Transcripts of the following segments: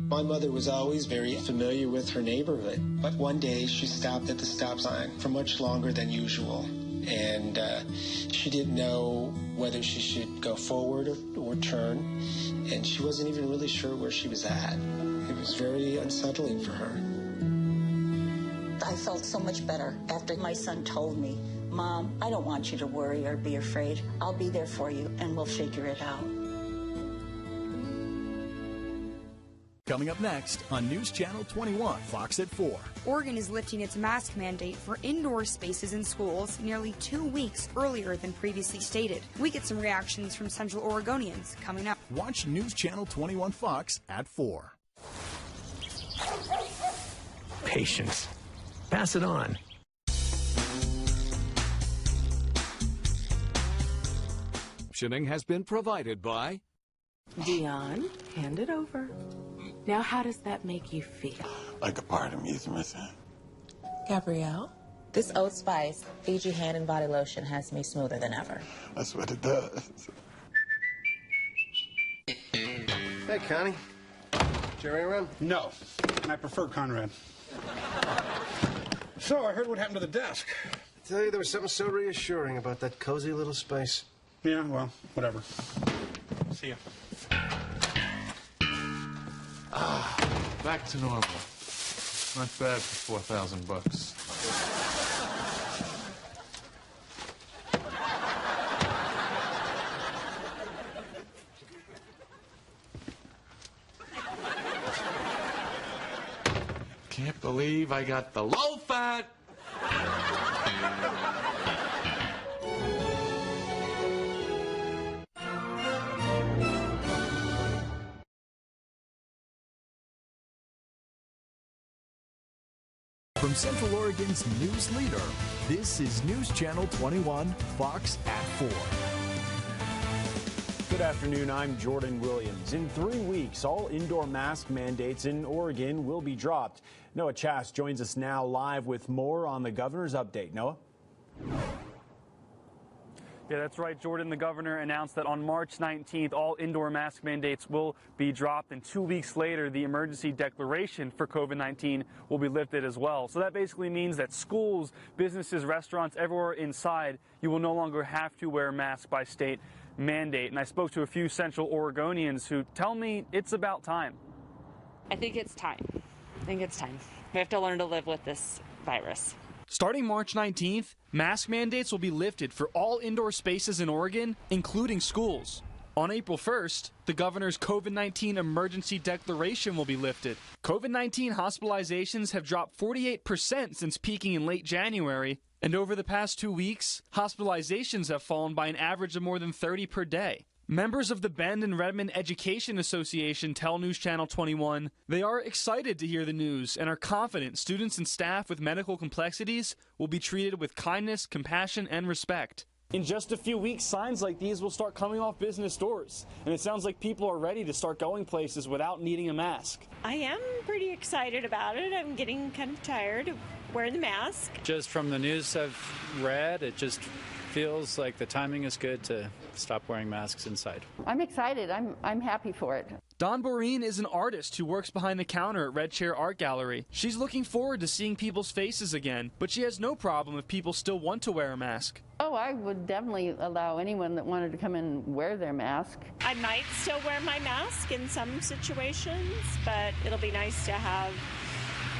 My mother was always very familiar with her neighborhood, but one day she stopped at the stop sign for much longer than usual, and she didn't know whether she should go forward or turn, and she wasn't even really sure where she was at. It was very unsettling for her. I felt so much better after my son told me, "Mom, I don't want you to worry or be afraid. I'll be there for you, and we'll figure it out." Coming up next on News Channel 21, Fox at 4. Oregon is lifting its mask mandate for indoor spaces in schools nearly 2 weeks earlier than previously stated. We get some reactions from Central Oregonians coming up. Watch News Channel 21 Fox at 4. Patience. Pass it on. Captioning has been provided by Dion, hand it over. Now, how does that make you feel? Like a part of me is missing. Gabrielle? This Old Spice Fiji hand and body lotion has me smoother than ever. That's what it does. Hey, Connie. Jerry around? No, and I prefer Conrad. So, I heard what happened to the desk. I tell you, there was something so reassuring about that cozy little space. Yeah, well, whatever. See ya. Back to normal. Not bad for $4,000. Can't believe I got the low fat. From Central Oregon's news leader, this is News Channel 21, Fox at 4. Good afternoon, I'm Jordan Williams. In 3 weeks, all indoor mask mandates in Oregon will be dropped. Noah Chass joins us now live with more on the governor's update. Noah? Yeah, that's right, Jordan. The governor announced that on March 19th, all indoor mask mandates will be dropped, and 2 weeks later, the emergency declaration for COVID-19 will be lifted as well. So that basically means that schools, businesses, restaurants, everywhere inside, you will no longer have to wear a mask by state mandate. And I spoke to a few Central Oregonians who tell me it's about time. I think it's time. We have to learn to live with this virus. Starting March 19th, mask mandates will be lifted for all indoor spaces in Oregon, including schools. On April 1st, the governor's COVID-19 emergency declaration will be lifted. COVID-19 hospitalizations have dropped 48% since peaking in late January, and over the past 2 weeks, hospitalizations have fallen by an average of more than 30 per day. Members of the Bend and Redmond Education Association tell News Channel 21 they are excited to hear the news and are confident students and staff with medical complexities will be treated with kindness, compassion, and respect. In just a few weeks, signs like these will start coming off business doors, and it sounds like people are ready to start going places without needing a mask. I am pretty excited about it. I'm getting kind of tired of wearing the mask. Just from the news I've read, it just feels like the timing is good to stop wearing masks inside. I'm excited. I'm happy for it. Dawn Boreen is an artist who works behind the counter at Red Chair Art Gallery. She's looking forward to seeing people's faces again, but she has no problem if people still want to wear a mask. Oh, I would definitely allow anyone that wanted to come in and wear their mask. I might still wear my mask in some situations, but it'll be nice to have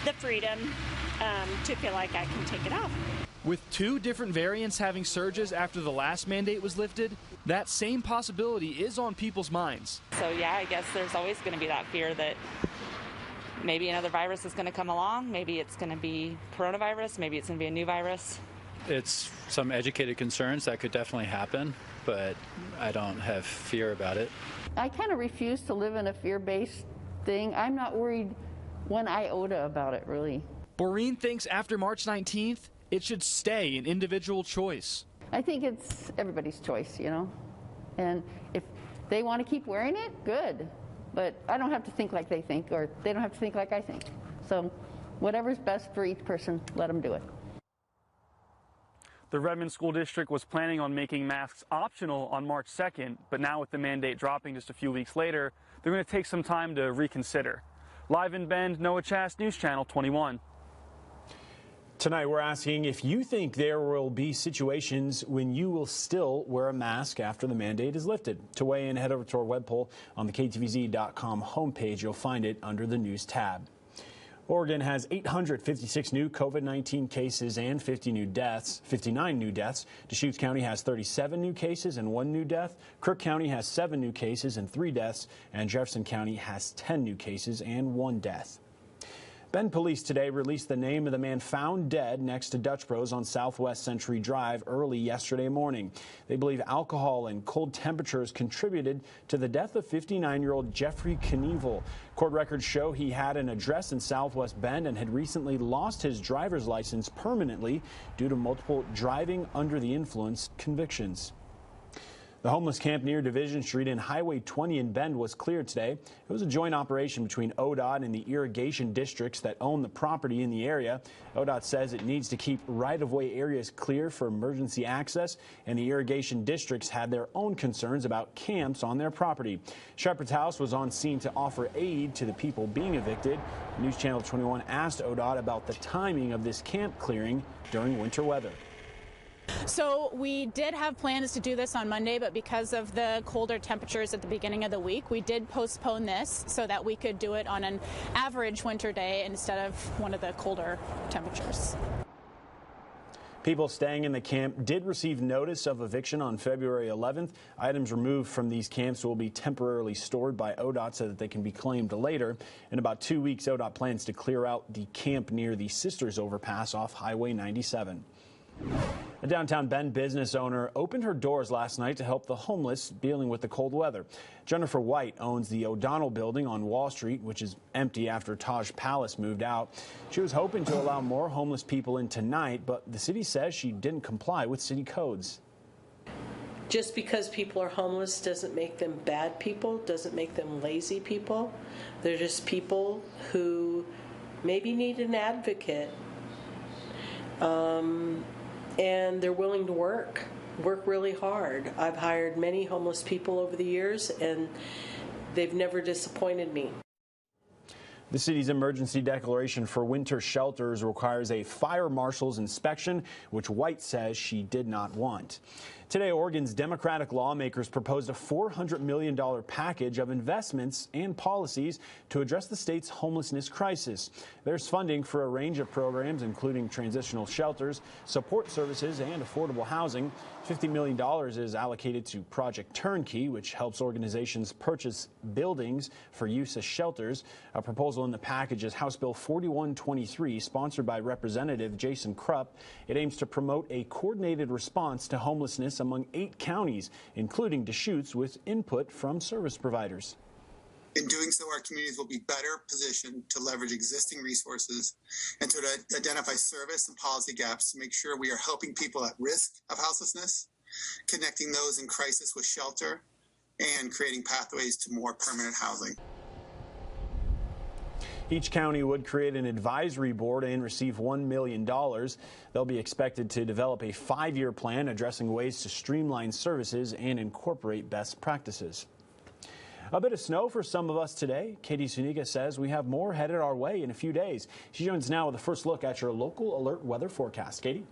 the freedom to feel like I can take it off. With 2 different variants having surges after the last mandate was lifted, that same possibility is on people's minds. So yeah, I guess there's always going to be that fear that maybe another virus is going to come along. Maybe it's going to be coronavirus. Maybe it's going to be a new virus. It's some educated concerns that could definitely happen, but I don't have fear about it. I kind of refuse to live in a fear-based thing. I'm not worried one iota about it, really. Boreen thinks after March 19th, it should stay an individual choice. I think it's everybody's choice, you know. And if they want to keep wearing it, good. But I don't have to think like they think, or they don't have to think like I think. So whatever's best for each person, let them do it. The Redmond School District was planning on making masks optional on March 2nd, but now with the mandate dropping just a few weeks later, they're going to take some time to reconsider. Live in Bend, Noah Chast, News Channel 21. Tonight, we're asking if you think there will be situations when you will still wear a mask after the mandate is lifted. To weigh in, head over to our web poll on the KTVZ.com homepage. You'll find it under the News tab. Oregon has 856 new COVID-19 cases and 59 new deaths. Deschutes County has 37 new cases and 1 new death. Crook County has 7 new cases and 3 deaths. And Jefferson County has 10 new cases and 1 death. Bend police today released the name of the man found dead next to Dutch Bros on Southwest Century Drive early yesterday morning. They believe alcohol and cold temperatures contributed to the death of 59-year-old Jeffrey Knievel. Court records show he had an address in Southwest Bend and had recently lost his driver's license permanently due to multiple driving under the influence convictions. The homeless camp near Division Street and Highway 20 in Bend was cleared today. It was a joint operation between ODOT and the irrigation districts that own the property in the area. ODOT says it needs to keep right-of-way areas clear for emergency access, and the irrigation districts had their own concerns about camps on their property. Shepherd's House was on scene to offer aid to the people being evicted. News Channel 21 asked ODOT about the timing of this camp clearing during winter weather. So we did have plans to do this on Monday, but because of the colder temperatures at the beginning of the week, we did postpone this so that we could do it on an average winter day instead of one of the colder temperatures. People staying in the camp did receive notice of eviction on February 11th. Items removed from these camps will be temporarily stored by ODOT so that they can be claimed later. In about 2 weeks, ODOT plans to clear out the camp near the Sisters Overpass off Highway 97. A downtown Bend business owner opened her doors last night to help the homeless dealing with the cold weather. Jennifer White owns the O'Donnell building on Wall Street, which is empty after Taj Palace moved out. She was hoping to allow more homeless people in tonight, but the city says she didn't comply with city codes. Just because people are homeless doesn't make them bad people, doesn't make them lazy people. They're just people who maybe need an advocate. And they're willing to work really hard. I've hired many homeless people over the years, and they've never disappointed me. The city's emergency declaration for winter shelters requires a fire marshal's inspection, which White says she did not want. Today, Oregon's Democratic lawmakers proposed a $400 million package of investments and policies to address the state's homelessness crisis. There's funding for a range of programs, including transitional shelters, support services, and affordable housing. $50 million is allocated to Project Turnkey, which helps organizations purchase buildings for use as shelters. A proposal in the package is House Bill 4123, sponsored by Representative Jason Krupp. It aims to promote a coordinated response to homelessness among 8 counties, including Deschutes, with input from service providers. In doing so, our communities will be better positioned to leverage existing resources and to identify service and policy gaps to make sure we are helping people at risk of houselessness, connecting those in crisis with shelter, and creating pathways to more permanent housing. Each county would create an advisory board and receive $1 million. They'll be expected to develop a 5-year plan addressing ways to streamline services and incorporate best practices. A bit of snow for some of us today. Katie Suniga says we have more headed our way in a few days. She joins now with a first look at your local alert weather forecast. Katie?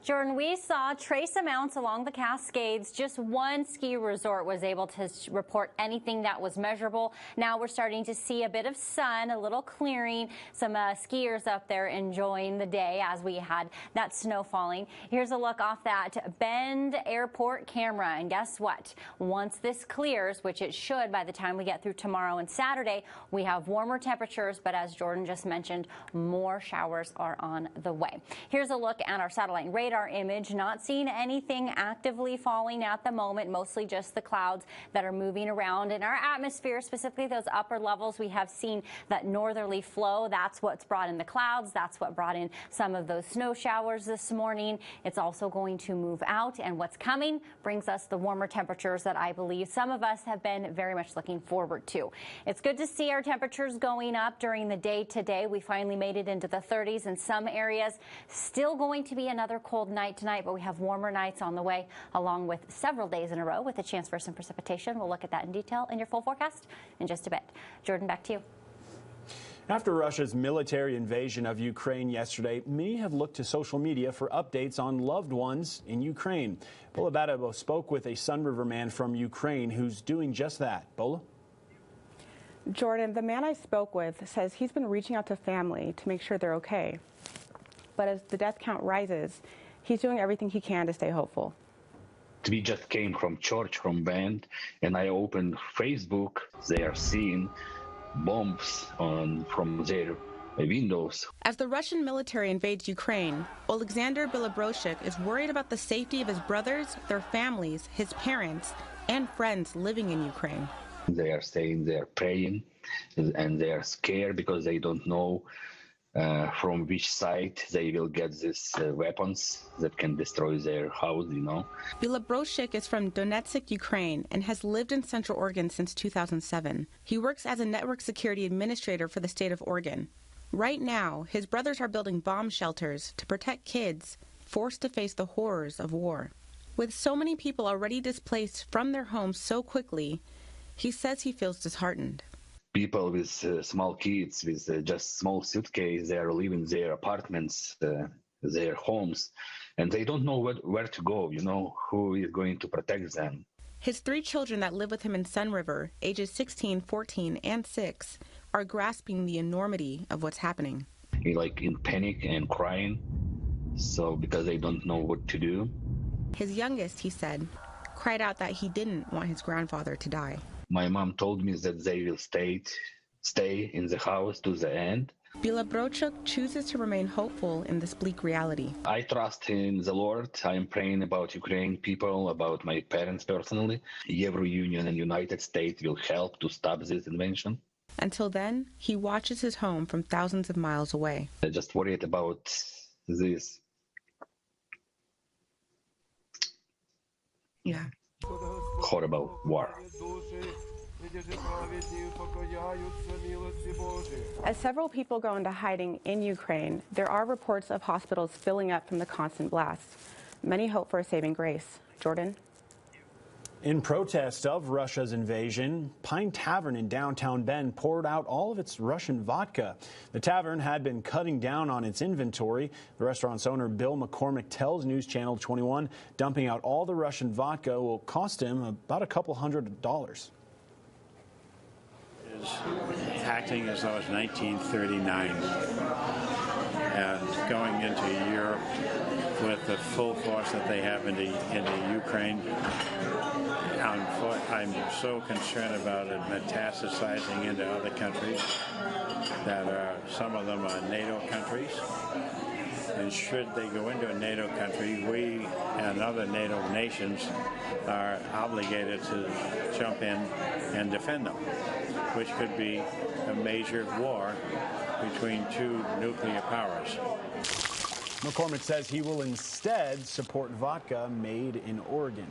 Jordan, we saw trace amounts along the Cascades. Just one ski resort was able to report anything that was measurable. Now we're starting to see a bit of sun, a little clearing, some skiers up there enjoying the day as we had that snow falling. Here's a look off that Bend Airport camera. And guess what? Once this clears, which it should by the time we get through tomorrow and Saturday, we have warmer temperatures, but as Jordan just mentioned, more showers are on the way. Here's a look at our satellite radar image. Not seeing anything actively falling at the moment, mostly just the clouds that are moving around in our atmosphere, specifically those upper levels. We have seen that northerly flow. That's what's brought in the clouds. That's what brought in some of those snow showers this morning. It's also going to move out, and what's coming brings us the warmer temperatures that I believe some of us have been very much looking forward to. It's good to see our temperatures going up during the day today. We finally made it into the 30s in some areas. Still going to be another cold night tonight, but we have warmer nights on the way, along with several days in a row with a chance for some precipitation. We'll look at that in detail in your full forecast in just a bit. Jordan, back to you. After Russia's military invasion of Ukraine yesterday, many have looked to social media for updates on loved ones in Ukraine. Bola Badabo spoke with a Sun River man from Ukraine who's doing just that. Bola? Jordan, the man I spoke with says he's been reaching out to family to make sure they're okay. But as the death count rises, he's doing everything he can to stay hopeful. We just came from church, from band, and I opened Facebook. They are seeing bombs from their windows. As the Russian military invades Ukraine, Alexander Bilobroshik is worried about the safety of his brothers, their families, his parents, and friends living in Ukraine. They are saying they are praying, and they are scared because they don't know from which side they will get these weapons that can destroy their house, you know. Bilobroshik is from Donetsk, Ukraine, and has lived in Central Oregon since 2007. He works as a network security administrator for the state of Oregon. Right now, his brothers are building bomb shelters to protect kids forced to face the horrors of war. With so many people already displaced from their homes so quickly, he says he feels disheartened. People with small kids, with just small suitcase, they are leaving their apartments, their homes, and they don't know where to go, you know, who is going to protect them. His 3 children that live with him in Sun River, ages 16, 14, and 6, are grasping the enormity of what's happening. Like in panic and crying, so because they don't know what to do. His youngest, he said, cried out that he didn't want his grandfather to die. My mom told me that they will stay in the house to the end. Bilobroshik chooses to remain hopeful in this bleak reality. I trust in the Lord. I am praying about Ukrainian people, about my parents personally. Every union and United States will help to stop this invasion. Until then, he watches his home from thousands of miles away. I just worried about this. Yeah. Horrible war. As several people go into hiding in Ukraine, there are reports of hospitals filling up from the constant blasts. Many hope for a saving grace. Jordan? In protest of Russia's invasion, Pine Tavern in downtown Bend poured out all of its Russian vodka. The tavern had been cutting down on its inventory. The restaurant's owner, Bill McCormick, tells News Channel 21 dumping out all the Russian vodka will cost him about a couple $100. Is acting as though it's 1939 and going into Europe with the full force that they have into Ukraine. On foot, I'm so concerned about it metastasizing into other countries that are, some of them are NATO countries. And should they go into a NATO country, we and other NATO nations are obligated to jump in and defend them, which could be a major war between 2 nuclear powers. McCormick says he will instead support vodka made in Oregon.